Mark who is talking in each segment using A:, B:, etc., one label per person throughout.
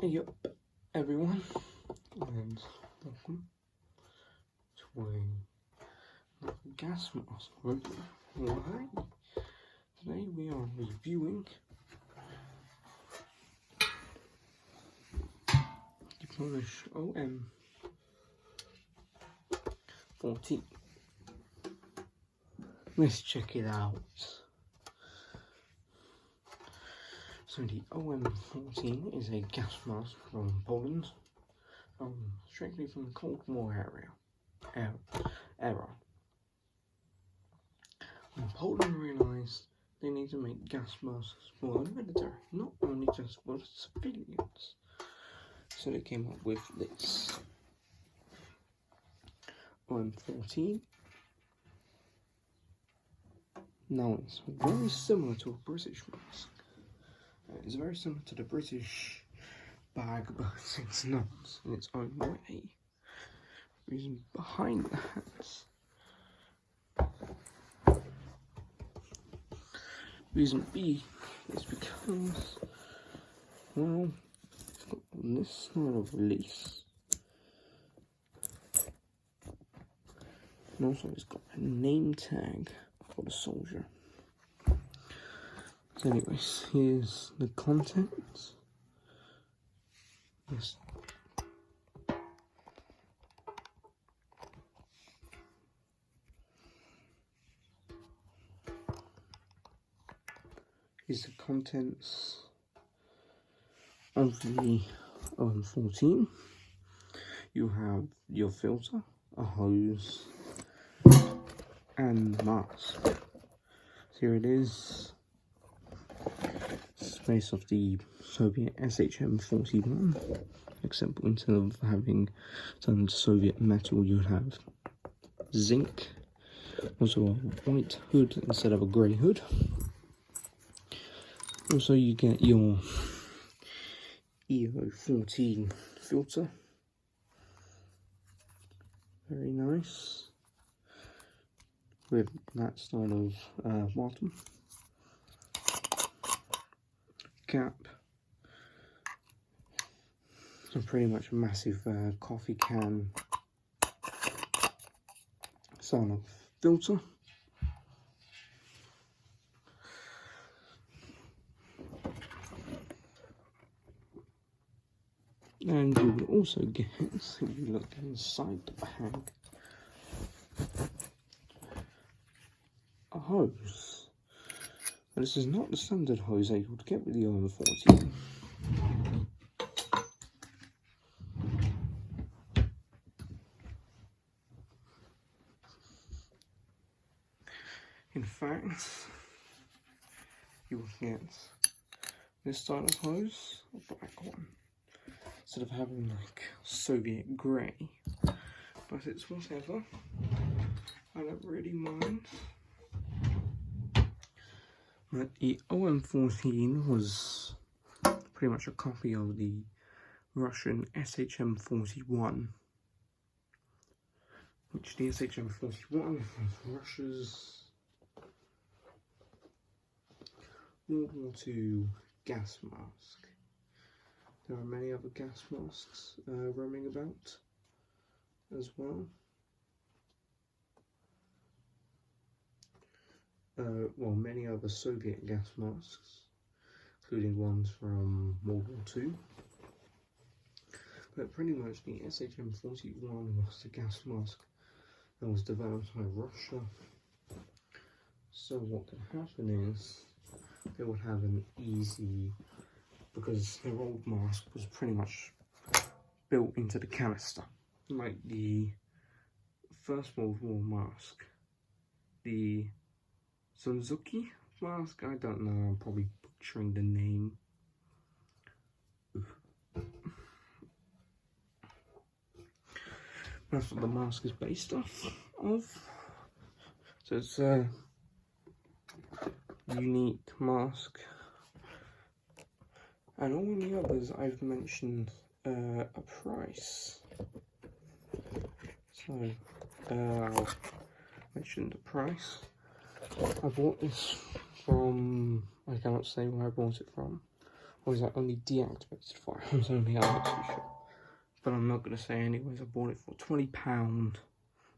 A: Yup, everyone, and welcome to a gas mask review. Alright, today we are reviewing the Polish OM-14. Let's check it out. So the OM-14 is a gas mask from Poland, strictly from the Cold War era. When Poland realised they need to make gas masks for the military, not only just for the civilians. So they came up with this OM-14. Now it's very similar to a British mask. It's very similar to the British bag, but it's not in its own way. Reason behind that. Reason B is because, well, it's got this kind of release. And also it's got a name tag for the soldier. So anyways, here's the contents. Yes. Here's the contents of the OM-14. You have your filter, a hose, and mask. So here it is. It's based off the Soviet SHM-41, except instead of having some Soviet metal, you would have zinc. Also a white hood instead of a grey hood. Also you get your EO-14 filter. Very nice. With that style of bottom. Cap. So pretty much a massive coffee can style of filter. And you will also get, if you look inside the bag, a hose. But this is not the standard hose that you would get with the OM-14. In fact, you will get this style of hose, a black one, instead of having like Soviet grey. But it's whatever, I don't really mind. But the OM-14 was pretty much a copy of the Russian SHM-41, which the SHM-41 was Russia's World War II gas mask. There are many other gas masks roaming about as well. Well, many other Soviet gas masks, including ones from World War II. But pretty much the SHM-41 was the gas mask that was developed by Russia. So what could happen is they would have an easy, because their old mask was pretty much built into the canister, like the First World War mask, the Suzuki mask, I don't know, I'm probably butchering the name. That's what the mask is based off of. So it's a unique mask. And all the others I've mentioned a price. So I'll mention the price. I bought this from, I cannot say where I bought it from. Or is that only deactivated firearms only? I'm not too sure. But I'm not going to say anyways. I bought it for £20,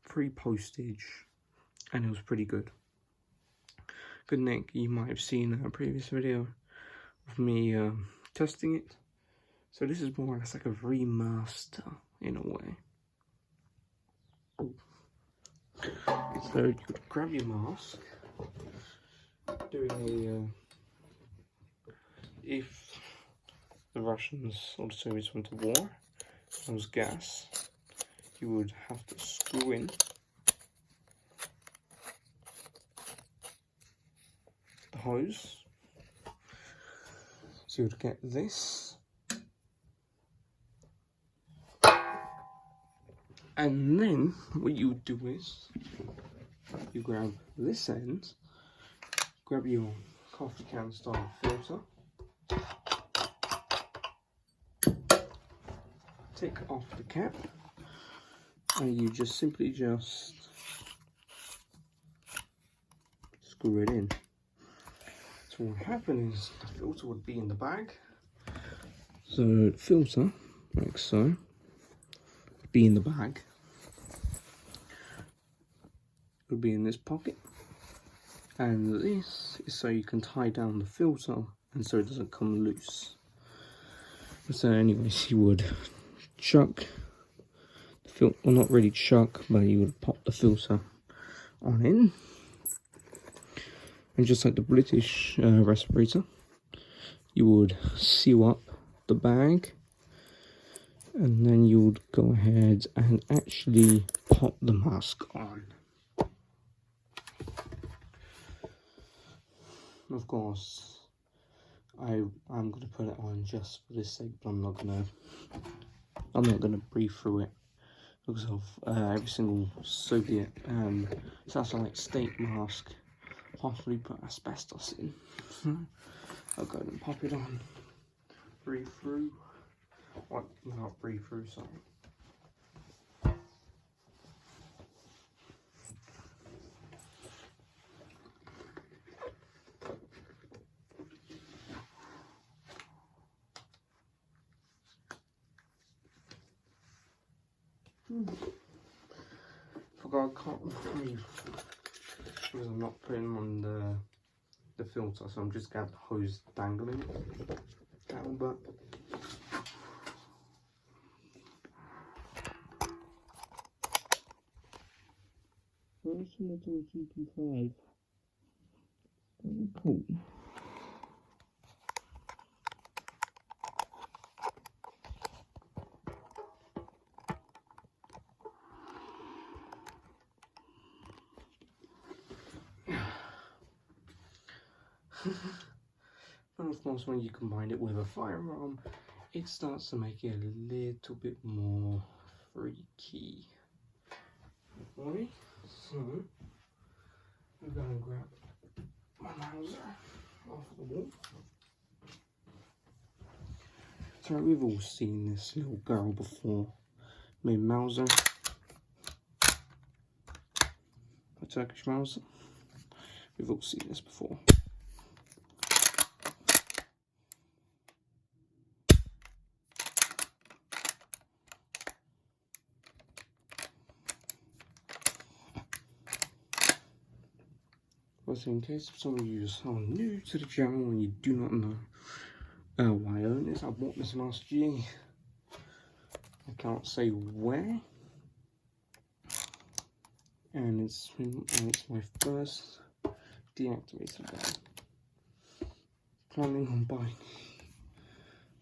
A: free postage, and it was pretty good. Good Nick, you might have seen a previous video of me testing it. So this is more or less like a remaster in a way. So you could grab your mask, doing if the Russians or the Soviets went to war, there was gas, you would have to screw in the hose. So you would get this, and then what you would do is you grab this end, grab your coffee can style filter, take off the cap, and you just simply screw it in. So what would happen is the filter would be in the bag. So the filter, like so, would be in the bag. It would be in this pocket. And this is so you can tie down the filter and so it doesn't come loose. So anyways, you would chuck the filter, well not really chuck, but you would pop the filter on in. And just like the British respirator, you would seal up the bag, and then you would go ahead and actually pop the mask on. Of course, I'm going to put it on just for this sake, but I'm not gonna breathe through it because of every single Soviet satellite state mask possibly put asbestos in. I'll go ahead and pop it on. Breathe through. What? Not breathe through, sorry. Forgot I can't breathe because I'm not putting on the filter, so I'm just got the hose dangling down, but very similar to a GP5. Very cool. And of course, when you combine it with a firearm, it starts to make it a little bit more freaky. Okay, so I'm gonna grab my Mauser off the wall. So we've all seen this little girl before, named Mauser, a Turkish Mauser. We've all seen this before. But in case of some of you are new to the channel and you do not know why I own this, I bought this last year. I can't say where. And it's my first deactivated gun. Planning on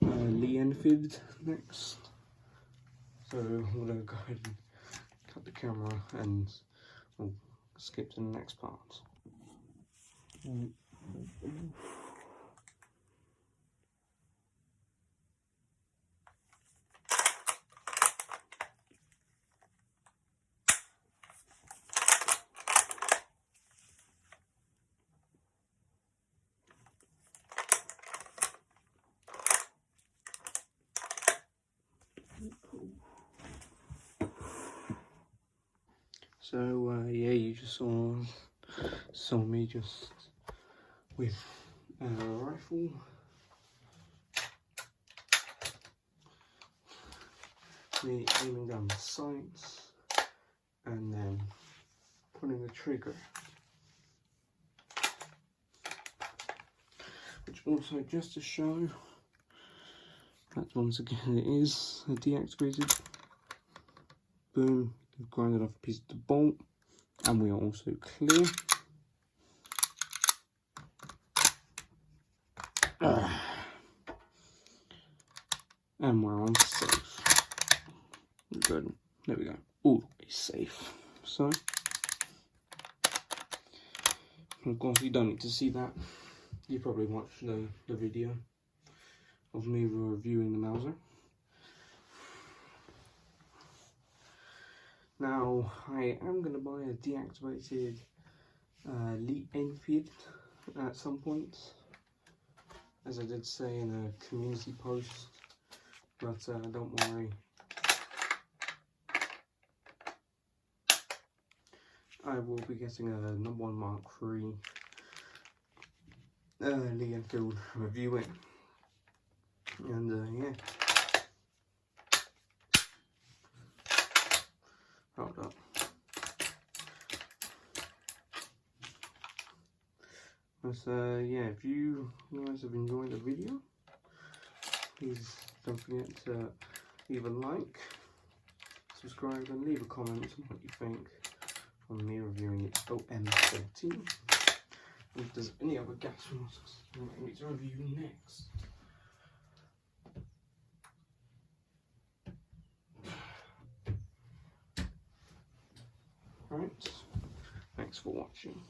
A: buying Lee Enfield next. So I'm gonna go ahead and cut the camera and we'll skip to the next part. So yeah, you just saw me just with a rifle me aiming down the sights and then pulling the trigger. Which also, just to show that once again it is deactivated. Boom, we've grinded off a piece of the bolt, and we are also clear. And we're on safe. Good. There we go. Always safe. So, of course, you don't need to see that. You probably watched the video of me reviewing the Mauser. Now, I am going to buy a deactivated Lee Enfield at some point, as I did say in a community post, but don't worry. I will be getting a #1 Mark III Lee Enfield reviewing, and yeah. Hold up. So yeah, if you guys have enjoyed the video, please don't forget to leave a like, subscribe, and leave a comment on what you think from me reviewing its OM-14. And if there's any other gas masks you want me to review next. Right, thanks for watching.